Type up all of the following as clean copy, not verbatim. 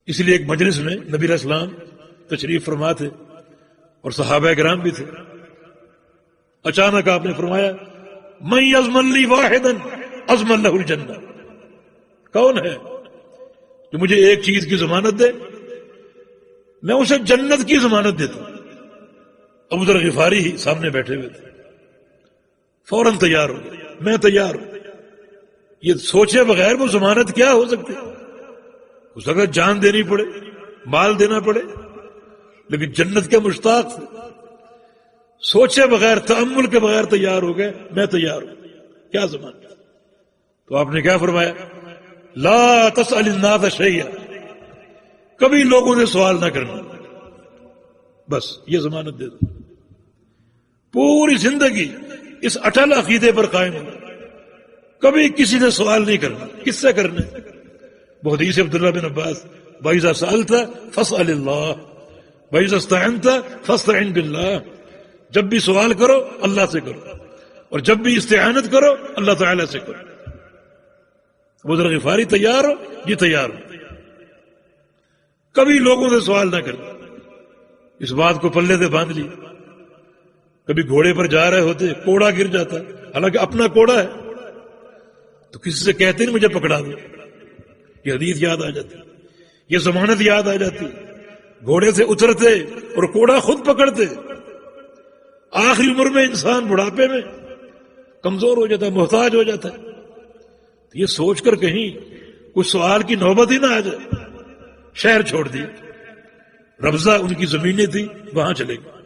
اس لیے ایک مجلس میں نبی علیہ السلام تشریف فرما تھے اور صحابہ کرام بھی تھے. اچانک آپ نے فرمایا من یضمن لی واحدا اضمن لہ الجنہ. کون ہے جو مجھے ایک چیز کی ضمانت دے میں اسے جنت کی ضمانت دیتا ہوں. ابو ذر غفاری ہی سامنے بیٹھے ہوئے تھے. فوراً تیار ہو گئے, میں تیار ہوں. یہ سوچے بغیر وہ ضمانت کیا ہو سکتی, ہو سکتا ہے جان دینی پڑے, مال دینا پڑے, لیکن جنت کے مشتاق تھے. سوچے بغیر, تأمل کے بغیر تیار ہو گئے, میں تیار ہوں. کیا ضمانت؟ تو آپ نے کیا فرمایا, لا تسأل الناس شیئا, کبھی لوگوں سے سوال نہ کرنا, بس یہ ضمانت دے دو. پوری زندگی اس اٹل عقیدے پر قائم ہو, کبھی کسی سے سوال نہیں کرنا. کس سے کرنا؟ وہ حدیث عبداللہ بن عباس, وَإِذَا سَأَلْتَ فَاسْأَلِ اللَّهَ وَإِذَا اسْتَعَنْتَ فَاسْتَعِنْ بِاللَّهِ. جب بھی سوال کرو اللہ سے کرو, اور جب بھی استعانت کرو اللہ تعالی سے کرو. ابو ذر غفاری تیار ہو جی تیار ہو, کبھی لوگوں سے سوال نہ کرنا. اس بات کو پلے سے باندھ لی. کبھی گھوڑے پر جا رہے ہوتے, کوڑا گر جاتا, حالانکہ اپنا کوڑا ہے, تو کسی سے کہتے نہیں مجھے پکڑا دو. یہ حدیث یاد آ جاتی, یہ ضمانت یاد آ جاتی. گھوڑے سے اترتے اور کوڑا خود پکڑتے. آخری عمر میں انسان بڑھاپے میں کمزور ہو جاتا ہے, محتاج ہو جاتا ہے. یہ سوچ کر کہیں کچھ سوال کی نوبت ہی نہ آ جائے. شہر چھوڑ دی, ربضہ ان کی زمینیں تھی, وہاں چلے گئے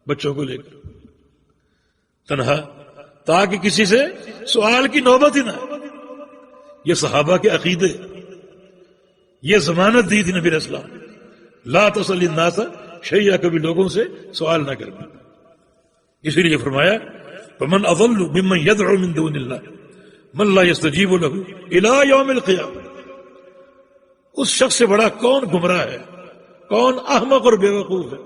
بچوں کو لے کر تنہا, تاکہ کسی سے سوال کی نوبت ہی نہ آئے. یہ صحابہ کے عقیدے, یہ ضمانت دی تھی نبی علیہ السلام, لا تسأل الناس شیئا, کبھی لوگوں سے سوال نہ کرنا. اسی لیے فرمایا فمن اضل ممن يدعو من دون اللہ من لا يستجیب له الى یوم القیامہ. اس شخص سے بڑا کون گمراہ ہے, کون احمق اور بیوقوف ہے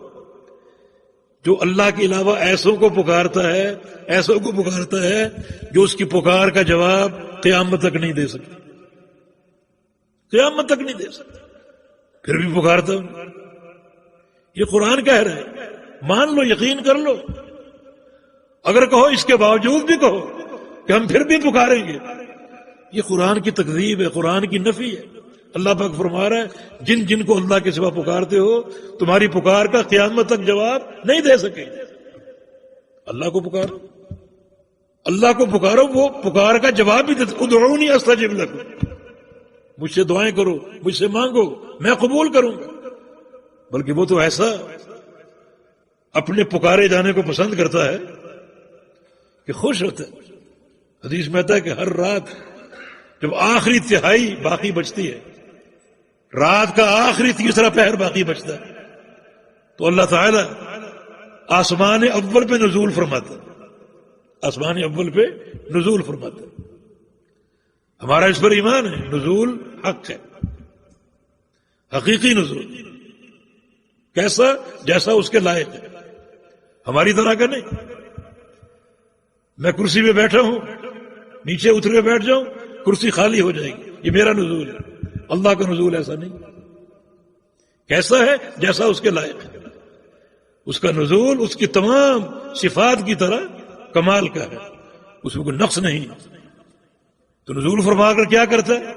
جو اللہ کے علاوہ ایسوں کو پکارتا ہے, ایسوں کو پکارتا ہے جو اس کی پکار کا جواب قیامت تک نہیں دے سکتے, قیامت تک نہیں دے سکتے, پھر بھی پکارتا ہوں. یہ قرآن کہہ رہا ہے, مان لو, یقین کر لو. اگر کہو اس کے باوجود بھی کہو کہ ہم پھر بھی پکاریں گے, یہ قرآن کی تکذیب ہے, قرآن کی نفی ہے. اللہ پاک فرما رہا ہے جن جن کو اللہ کے سوا پکارتے ہو تمہاری پکار کا قیامت تک جواب نہیں دے سکے. اللہ کو پکارو, اللہ کو پکارو, وہ پکار کا جواب بھی دیتے. ادعونی استجب لکم, مجھ سے دعائیں کرو, مجھ سے مانگو, میں قبول کروں گا. بلکہ وہ تو ایسا اپنے پکارے جانے کو پسند کرتا ہے کہ خوش ہوتا ہے. حدیث میں آتا ہے کہ ہر رات جب آخری تہائی باقی بچتی ہے, رات کا آخری تیسرا پہر باقی بچتا ہے, تو اللہ تعالی آسمان اول پہ نزول فرماتا ہے, آسمان اول پہ نزول فرماتا ہے. ہمارا اس پر ایمان ہے, نزول حق ہے, حقیقی نزول. کیسا؟ جیسا اس کے لائق ہے, ہماری طرح کا نہیں. میں کرسی پہ بیٹھا ہوں, نیچے اتر کے بیٹھ جاؤں, کرسی خالی ہو جائے گی, یہ میرا نزول ہے. اللہ کا نزول ایسا نہیں. کیسا ہے؟ جیسا اس کے لائق ہے. اس کا نزول اس کی تمام صفات کی طرح کمال کا ہے, اس میں کوئی نقص نہیں. تو نزول فرما کر کیا کرتا ہے؟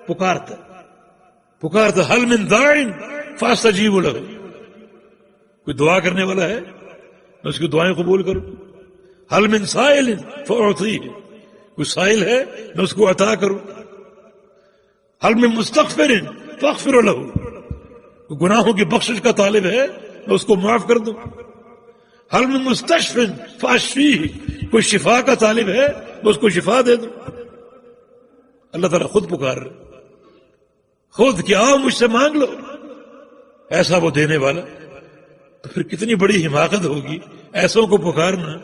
پکارتا ہے, پکارتا. حل من داع فاستجیب لہ, کوئی دعا کرنے والا ہے میں اس کی دعائیں قبول کروں. حل من سائل فاعطیہ, کوئی سائل ہے میں اس کو عطا کروں. حل من مستغفر فاغفر لہ, کوئی گناہوں کی بخشش کا طالب ہے میں اس کو معاف کر دوں. حل من مستشف فاشفیہ, کوئی شفا کا طالب ہے میں اس کو شفا دے دوں. اللہ تعالیٰ خود پکار رہے, خود کہ آؤ مجھ سے مانگ لو. ایسا وہ دینے والا. تو پھر کتنی بڑی حماقت ہوگی ایسوں کو پکارنا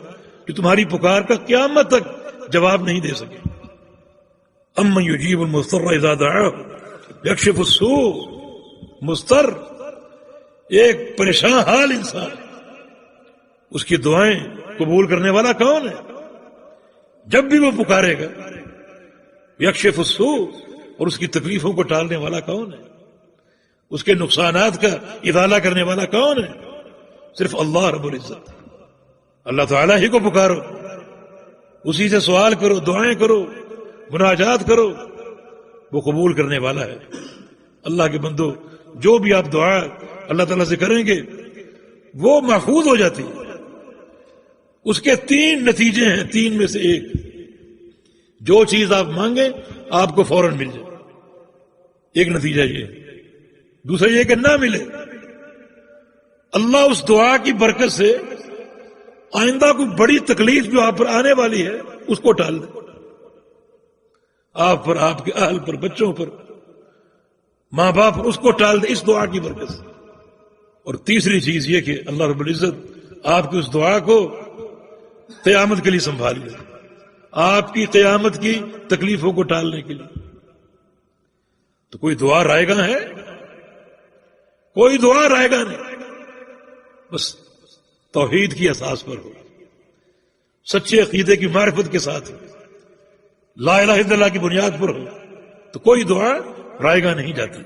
کہ تمہاری پکار کا قیامت تک جواب نہیں دے سکے. امن یجیب المضطر اذا دعاہ یکشف السوء. مضطر ایک پریشان حال انسان, اس کی دعائیں قبول کرنے والا کون ہے؟ جب بھی وہ پکارے گا. یکشف السوء, اور اس کی تکلیفوں کو ٹالنے والا کون ہے؟ اس کے نقصانات کا ازالہ کرنے والا کون ہے؟ صرف اللہ رب العزت۔ اللہ تعالیٰ ہی کو پکارو، اسی سے سوال کرو، دعائیں کرو، مناجات کرو، وہ قبول کرنے والا ہے۔ اللہ کے بندو، جو بھی آپ دعا اللہ تعالیٰ سے کریں گے وہ محفوظ ہو جاتی ہے۔ اس کے 3 نتیجے ہیں، 3 میں سے 1، جو چیز آپ مانگیں آپ کو فوراً مل جائے، ایک نتیجہ یہ، دوسرا یہ کہ نہ ملے، اللہ اس دعا کی برکت سے آئندہ کوئی بڑی تکلیف جو آپ پر آنے والی ہے اس کو ٹال دے، آپ پر، آپ کے اہل پر، بچوں پر، ماں باپ پر، اس کو ٹال دے اس دعا کی برکت سے۔ اور تیسری چیز یہ کہ اللہ رب العزت آپ کی اس دعا کو قیامت کے لیے سنبھال لے، آپ کی قیامت کی تکلیفوں کو ٹالنے کے لیے۔ تو کوئی دعا رائے گاں ہے؟ کوئی دعا رائے گاں نہیں، بس توحید کی اساس پر ہو، سچے عقیدے کی معرفت کے ساتھ ہو، لا الہ الا اللہ کی بنیاد پر ہو، تو کوئی دعا رائے گاں نہیں جاتی۔